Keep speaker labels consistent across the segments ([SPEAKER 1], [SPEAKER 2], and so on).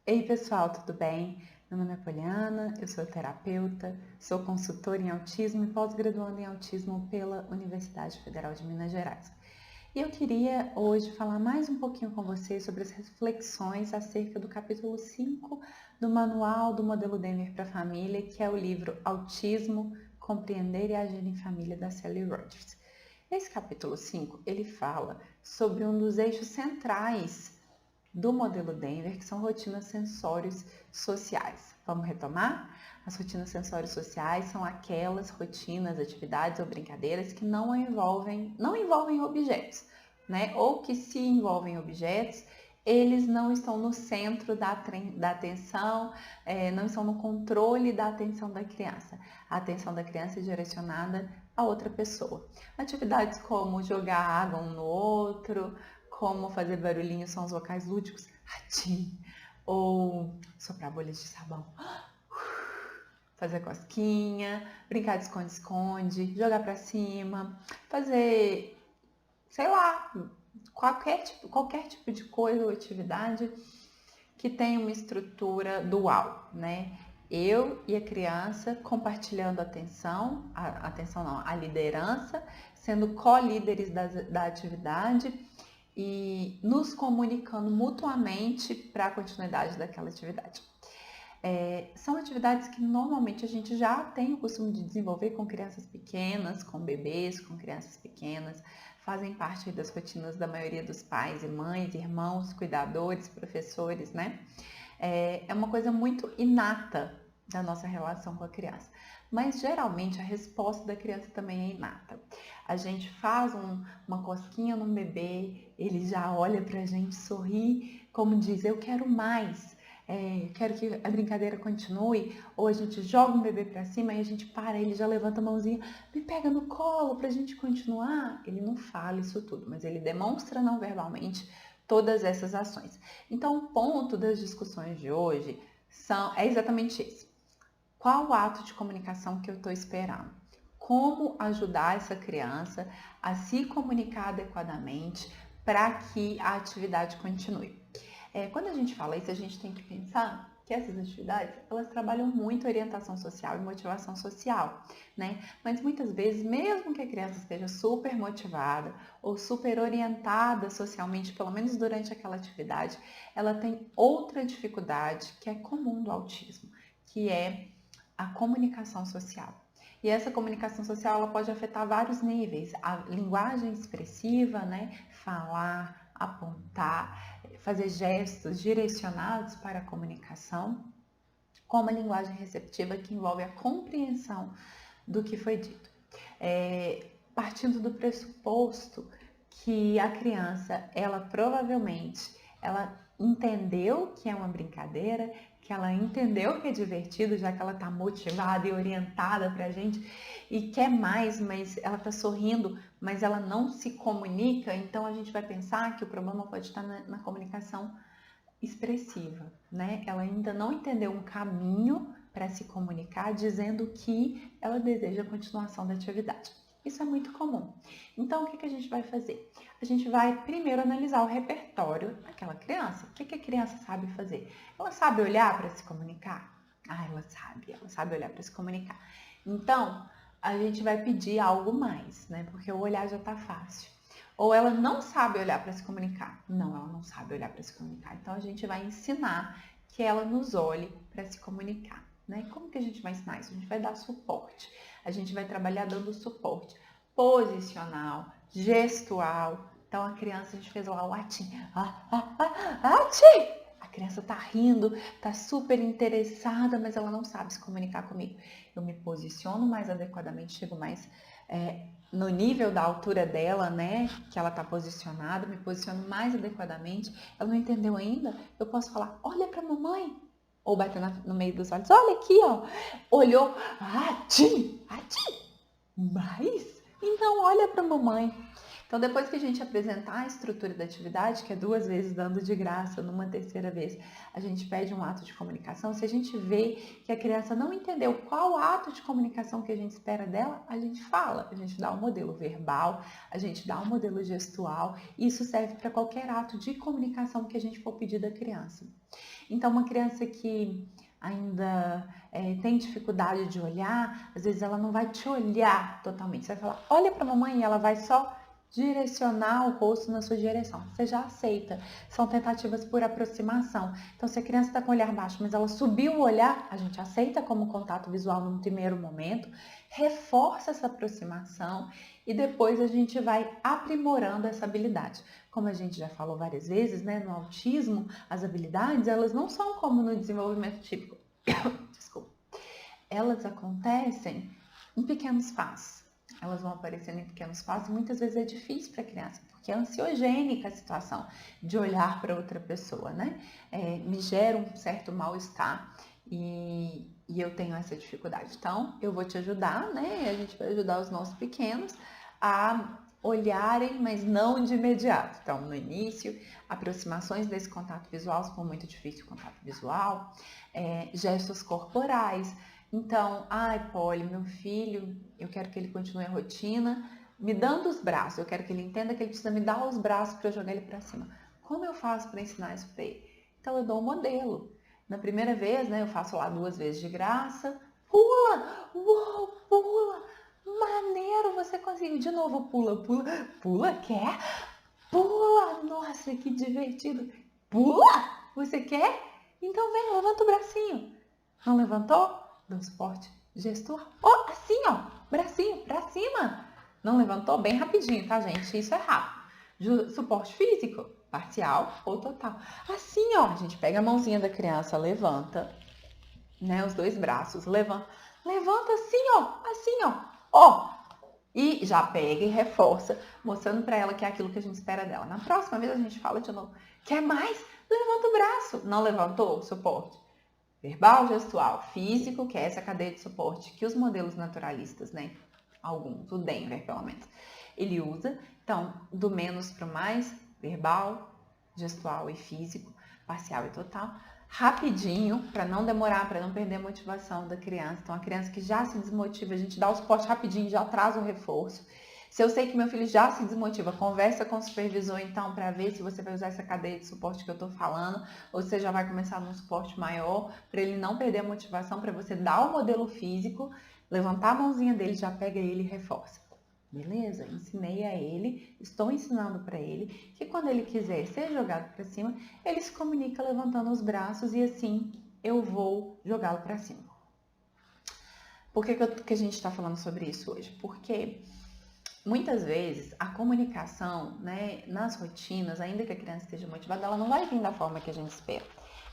[SPEAKER 1] Ei pessoal, tudo bem? Meu nome é Poliana, eu sou terapeuta, sou consultora em autismo e pós-graduanda em autismo pela Universidade Federal de Minas Gerais. E eu queria hoje falar mais um pouquinho com vocês sobre as reflexões acerca do capítulo 5 do Manual do Modelo Denver para a Família, que é o livro Autismo, Compreender e Agir em Família, da Sally Rogers. Nesse capítulo 5, ele fala sobre um dos eixos centrais do modelo Denver, que são rotinas sensórios sociais. Vamos retomar? As rotinas sensórios sociais são aquelas rotinas, atividades ou brincadeiras que não envolvem objetos, né? Ou que se envolvem objetos, eles não estão no centro da atenção, não estão no controle da atenção da criança. A atenção da criança é direcionada a outra pessoa. Atividades como jogar água um no outro, como fazer barulhinhos, são os vocais lúdicos, atim, ou soprar bolhas de sabão, fazer cosquinha, brincar de esconde-esconde, jogar pra cima, fazer, sei lá, qualquer tipo de coisa ou atividade que tenha uma estrutura dual, né? Eu e a criança compartilhando a a liderança, sendo co-líderes da atividade e nos comunicando mutuamente para a continuidade daquela atividade. São atividades que normalmente a gente já tem o costume de desenvolver com crianças pequenas, com bebês, com crianças pequenas, fazem parte das rotinas da maioria dos pais e mães, irmãos, cuidadores, professores, né? É uma coisa muito inata da nossa relação com a criança. Mas geralmente a resposta da criança também é inata. A gente faz uma cosquinha num bebê, ele já olha pra gente, sorri, como diz, eu quero mais. Quero que a brincadeira continue, ou a gente joga um bebê para cima e a gente para, ele já levanta a mãozinha, me pega no colo pra gente continuar. Ele não fala isso tudo, mas ele demonstra não verbalmente todas essas ações. Então, o ponto das discussões de hoje é exatamente esse. Qual o ato de comunicação que eu estou esperando? Como ajudar essa criança a se comunicar adequadamente para que a atividade continue? Quando a gente fala isso, a gente tem que pensar que essas atividades, elas trabalham muito orientação social e motivação social, né? Mas muitas vezes, mesmo que a criança esteja super motivada ou super orientada socialmente, pelo menos durante aquela atividade, ela tem outra dificuldade que é comum do autismo, que é a comunicação social. E essa comunicação social ela pode afetar vários níveis. A linguagem expressiva, né? Falar, apontar, fazer gestos direcionados para a comunicação, como a linguagem receptiva, que envolve a compreensão do que foi dito. Partindo do pressuposto que a criança, ela provavelmente, ela entendeu que é uma brincadeira, que ela entendeu que é divertido, já que ela está motivada e orientada para a gente e quer mais, mas ela está sorrindo, mas ela não se comunica, então a gente vai pensar que o problema pode estar na comunicação expressiva, né? Ela ainda não entendeu um caminho para se comunicar, dizendo que ela deseja a continuação da atividade. Isso é muito comum. Então, o que a gente vai fazer? A gente vai primeiro analisar o repertório daquela criança. O que a criança sabe fazer? Ela sabe olhar para se comunicar? Ela sabe olhar para se comunicar. Então, a gente vai pedir algo mais, né? Porque o olhar já está fácil. Ou ela não sabe olhar para se comunicar? Não, ela não sabe olhar para se comunicar. Então, a gente vai ensinar que ela nos olhe para se comunicar. Né? Como que a gente vai ensinar isso? A gente vai dar suporte. A gente vai trabalhar dando suporte posicional, gestual. Então, a criança, a gente fez lá o atim. Atim! A criança tá rindo, tá super interessada, mas ela não sabe se comunicar comigo. Eu me posiciono mais adequadamente, chego mais no nível da altura dela, né, que ela tá posicionada, me posiciono mais adequadamente. Ela não entendeu ainda? Eu posso falar, olha pra mamãe. Ou bater no meio dos olhos, olha aqui, ó. Olhou, atim, atim. Mas, então olha pra mamãe. Então, depois que a gente apresentar a estrutura da atividade, que é 2 vezes dando de graça, numa terceira vez, a gente pede um ato de comunicação. Se a gente vê que a criança não entendeu qual ato de comunicação que a gente espera dela, a gente fala, a gente dá um modelo verbal, a gente dá um modelo gestual. E isso serve para qualquer ato de comunicação que a gente for pedir da criança. Então, uma criança que ainda tem dificuldade de olhar, às vezes ela não vai te olhar totalmente. Você vai falar, olha para a mamãe, e ela vai só direcionar o rosto na sua direção. Você já aceita. São tentativas por aproximação. Então, se a criança está com o olhar baixo, mas ela subiu o olhar, a gente aceita como contato visual num primeiro momento, reforça essa aproximação e depois a gente vai aprimorando essa habilidade. Como a gente já falou várias vezes, né, no autismo, as habilidades, elas não são como no desenvolvimento típico. Desculpa. Elas acontecem em pequenos passos. Elas vão aparecendo em pequenos passos e muitas vezes é difícil para a criança, porque é ansiogênica a situação de olhar para outra pessoa, né? Me gera um certo mal-estar e eu tenho essa dificuldade. Então, eu vou te ajudar, né? A gente vai ajudar os nossos pequenos a olharem, mas não de imediato. Então, no início, aproximações desse contato visual, se for muito difícil o contato visual, gestos corporais. Então, ai, Polly, meu filho, eu quero que ele continue a rotina, me dando os braços, eu quero que ele entenda que ele precisa me dar os braços para eu jogar ele para cima. Como eu faço para ensinar isso para ele? Então, eu dou um modelo. Na primeira vez, né, eu faço lá 2 vezes de graça, pula, uou, pula, maneiro, você conseguiu. De novo, pula, pula, pula, quer? Pula, nossa, que divertido. Pula, você quer? Então vem, levanta o bracinho. Não levantou? Dá um suporte gestual. Ó, assim, ó, bracinho pra cima. Não levantou? Bem rapidinho, tá, gente? Isso é rápido. Suporte físico, parcial ou total. Assim, ó, a gente pega a mãozinha da criança, levanta, né, os 2 braços, levanta assim, ó, ó, e já pega e reforça, mostrando para ela que é aquilo que a gente espera dela. Na próxima vez a gente fala de novo, quer mais? Levanta o braço. Não levantou? Suporte verbal, gestual, físico, que é essa cadeia de suporte que os modelos naturalistas, né, alguns, o Denver pelo menos, ele usa. Então, do menos para o mais, verbal, gestual e físico, parcial e total, rapidinho, para não demorar, para não perder a motivação da criança. Então, a criança que já se desmotiva, a gente dá o suporte rapidinho, já traz o reforço. Se eu sei que meu filho já se desmotiva, conversa com o supervisor então para ver se você vai usar essa cadeia de suporte que eu estou falando, ou você já vai começar num suporte maior, para ele não perder a motivação, para você dar o modelo físico, levantar a mãozinha dele, já pega ele e reforça. Beleza? Ensinei a ele, estou ensinando para ele que quando ele quiser ser jogado para cima, ele se comunica levantando os braços e assim eu vou jogá-lo para cima. Por que a gente está falando sobre isso hoje? Porque muitas vezes a comunicação, né, nas rotinas, ainda que a criança esteja motivada, ela não vai vir da forma que a gente espera.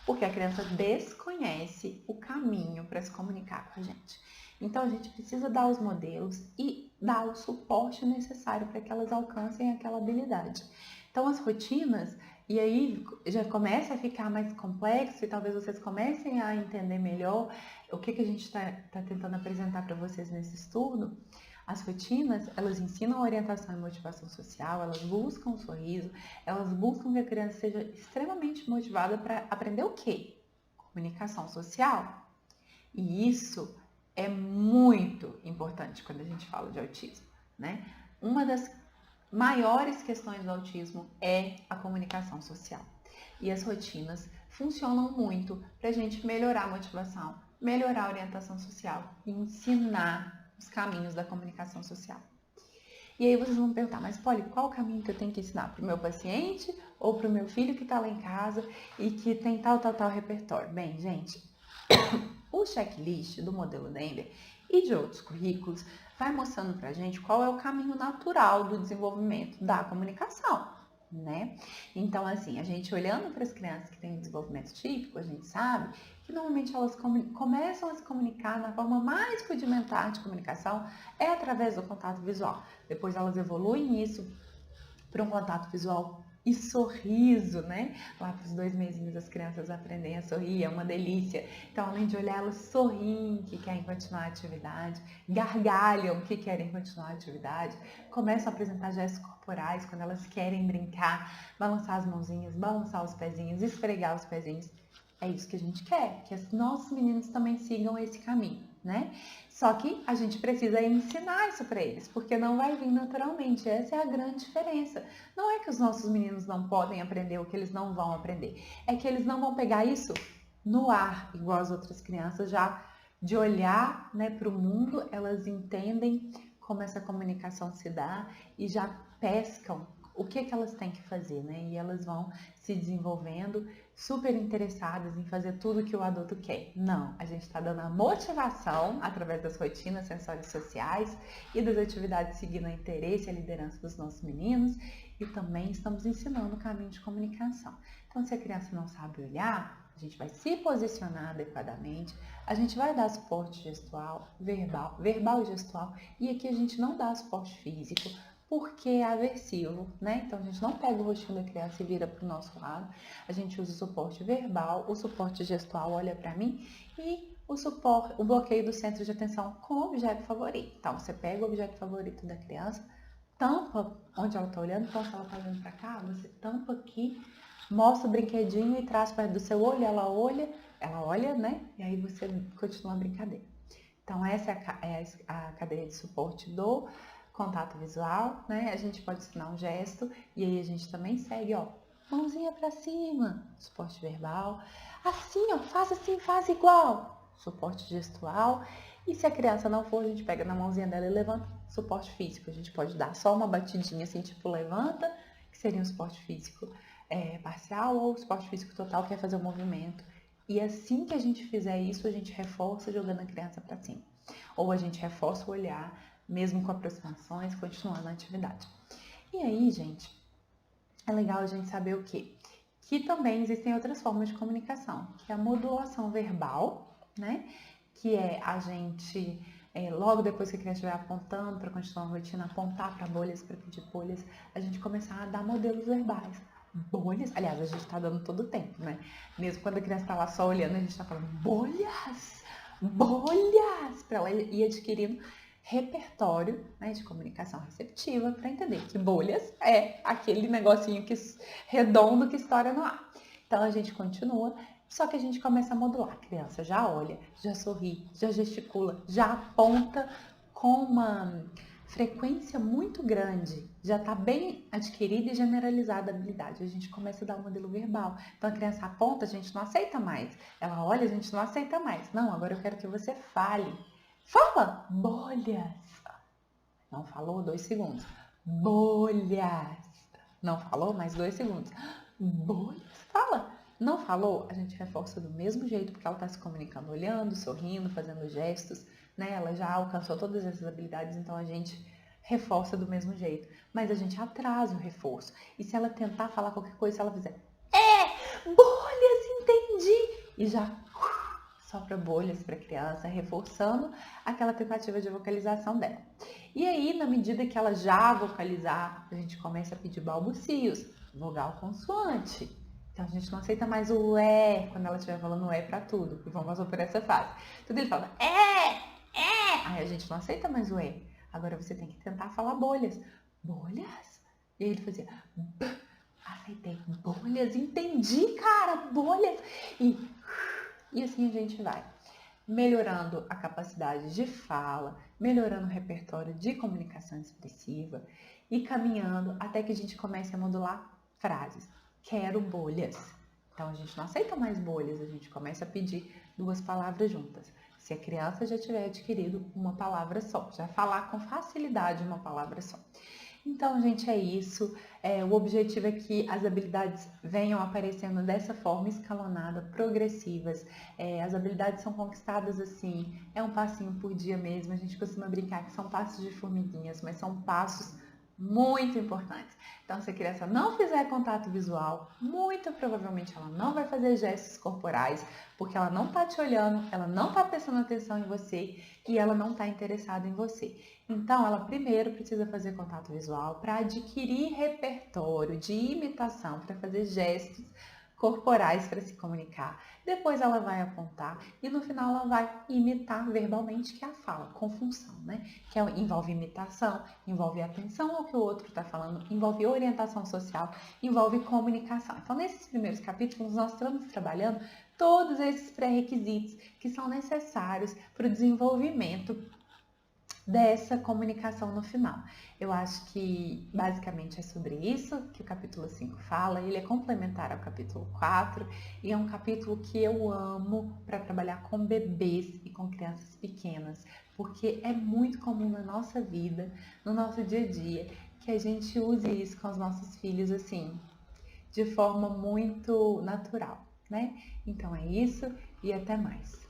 [SPEAKER 1] Porque a criança desconhece o caminho para se comunicar com a gente. Então a gente precisa dar os modelos e dar o suporte necessário para que elas alcancem aquela habilidade. Então as rotinas, e aí já começa a ficar mais complexo e talvez vocês comecem a entender melhor o que a gente está tentando apresentar para vocês nesse estudo. As rotinas, elas ensinam orientação e motivação social, elas buscam o sorriso, elas buscam que a criança seja extremamente motivada para aprender o quê? Comunicação social. E isso é muito importante quando a gente fala de autismo, né? Uma das maiores questões do autismo é a comunicação social. E as rotinas funcionam muito para a gente melhorar a motivação, melhorar a orientação social e ensinar os caminhos da comunicação social. E aí vocês vão perguntar, mas Polly, qual o caminho que eu tenho que ensinar? Para o meu paciente ou para o meu filho que está lá em casa e que tem tal repertório? Bem, gente, o checklist do modelo Denver e de outros currículos vai mostrando para a gente qual é o caminho natural do desenvolvimento da comunicação, né? Então, assim, a gente olhando para as crianças que têm um desenvolvimento típico, a gente sabe que normalmente elas começam a se comunicar na forma mais rudimentar de comunicação é através do contato visual. Depois elas evoluem isso para um contato visual e sorriso, né? Lá para os 2 meses as crianças aprendem a sorrir, é uma delícia. Então, além de olhar, elas sorriem que querem continuar a atividade, gargalham que querem continuar a atividade, começam a apresentar gestos corporais quando elas querem brincar, balançar as mãozinhas, balançar os pezinhos, esfregar os pezinhos. É isso que a gente quer, que os nossos meninos também sigam esse caminho, né? Só que a gente precisa ensinar isso para eles, porque não vai vir naturalmente. Essa é a grande diferença. Não é que os nossos meninos não podem aprender ou que eles não vão aprender. É que eles não vão pegar isso no ar, igual as outras crianças, já de olhar, né, para o mundo, elas entendem como essa comunicação se dá e já pescam o que elas têm que fazer, né? E elas vão se desenvolvendo super interessadas em fazer tudo que o adulto quer. Não, a gente está dando a motivação através das rotinas sensórias sociais e das atividades seguindo o interesse e a liderança dos nossos meninos, e também estamos ensinando o caminho de comunicação. Então, se a criança não sabe olhar, a gente vai se posicionar adequadamente, a gente vai dar suporte gestual, verbal e gestual, e aqui a gente não dá suporte físico, porque é aversivo, né? Então a gente não pega o rostinho da criança e vira para o nosso lado, a gente usa o suporte verbal, o suporte gestual olha para mim e o bloqueio do centro de atenção com o objeto favorito. Então você pega o objeto favorito da criança, tampa onde ela está olhando, então se ela está olhando para cá, você tampa aqui, mostra o brinquedinho e traz perto do seu olho, ela olha, né? E aí você continua a brincadeira. Então essa é a cadeia de suporte do contato visual, né? A gente pode ensinar um gesto e aí a gente também segue, ó, mãozinha para cima, suporte verbal, assim, ó, faz assim, faz igual, suporte gestual. E se a criança não for, a gente pega na mãozinha dela e levanta, suporte físico. A gente pode dar só uma batidinha assim, tipo levanta, que seria um suporte físico parcial, ou suporte físico total, que é fazer o movimento. E assim que a gente fizer isso, a gente reforça jogando a criança para cima. Ou a gente reforça o olhar, mesmo com aproximações, continuando a atividade. E aí, gente, é legal a gente saber o quê? Que também existem outras formas de comunicação, que é a modulação verbal, né? Que é a gente, logo depois que a criança estiver apontando para continuar a rotina, apontar para bolhas, para pedir bolhas, a gente começar a dar modelos verbais. Bolhas, aliás, a gente está dando todo o tempo, né? Mesmo quando a criança está lá só olhando, a gente está falando bolhas, bolhas, para ela ir adquirindo repertório, né, de comunicação receptiva para entender que bolhas é aquele negocinho redondo que estoura no ar. Então a gente continua, só que a gente começa a modular. A criança já olha, já sorri, já gesticula, já aponta com uma frequência muito grande, já está bem adquirida e generalizada a habilidade. A gente começa a dar um modelo verbal. Então a criança aponta, a gente não aceita mais. Ela olha, a gente não aceita mais. Não, agora eu quero que você fale. Fala! Bolhas! Não falou? 2 segundos. Bolhas! Não falou? Mais 2 segundos. Bolhas! Fala! Não falou? A gente reforça do mesmo jeito, porque ela está se comunicando, olhando, sorrindo, fazendo gestos, né? Ela já alcançou todas essas habilidades, então a gente reforça do mesmo jeito. Mas a gente atrasa o reforço. E se ela tentar falar qualquer coisa, se ela fizer bolhas, entendi! E já sopra bolhas para a criança, reforçando aquela tentativa de vocalização dela. E aí, na medida que ela já vocalizar, a gente começa a pedir balbucios, vogal consoante. Então, a gente não aceita mais o é quando ela estiver falando é para tudo, e vamos passar por essa fase. Tudo ele fala aí a gente não aceita mais o é. Agora você tem que tentar falar bolhas. Bolhas? E aí ele fazia aceitei, bolhas, entendi, cara, bolhas. E assim a gente vai melhorando a capacidade de fala, melhorando o repertório de comunicação expressiva e caminhando até que a gente comece a modular frases. Quero bolhas. Então a gente não aceita mais bolhas, a gente começa a pedir 2 palavras juntas. Se a criança já tiver adquirido uma palavra só, já falar com facilidade uma palavra só. Então, gente, é isso. O objetivo é que as habilidades venham aparecendo dessa forma escalonada, progressivas. As habilidades são conquistadas assim, é um passinho por dia mesmo. A gente costuma brincar que são passos de formiguinhas, mas são passos muito importantes. Então, se a criança não fizer contato visual, muito provavelmente ela não vai fazer gestos corporais, porque ela não está te olhando, ela não está prestando atenção em você e ela não está interessada em você. Então, ela primeiro precisa fazer contato visual para adquirir repertório de imitação, para fazer gestos corporais para se comunicar. Depois ela vai apontar e no final ela vai imitar verbalmente, que é a fala, com função, né? Que envolve imitação, envolve atenção ao que o outro está falando, envolve orientação social, envolve comunicação. Então, nesses primeiros capítulos, nós estamos trabalhando todos esses pré-requisitos que são necessários para o desenvolvimento dessa comunicação no final. Eu acho que basicamente é sobre isso que o capítulo 5 fala. Ele é complementar ao capítulo 4 e é um capítulo que eu amo para trabalhar com bebês e com crianças pequenas, porque é muito comum na nossa vida, no nosso dia a dia, que a gente use isso com os nossos filhos assim, de forma muito natural, né? Então é isso e até mais.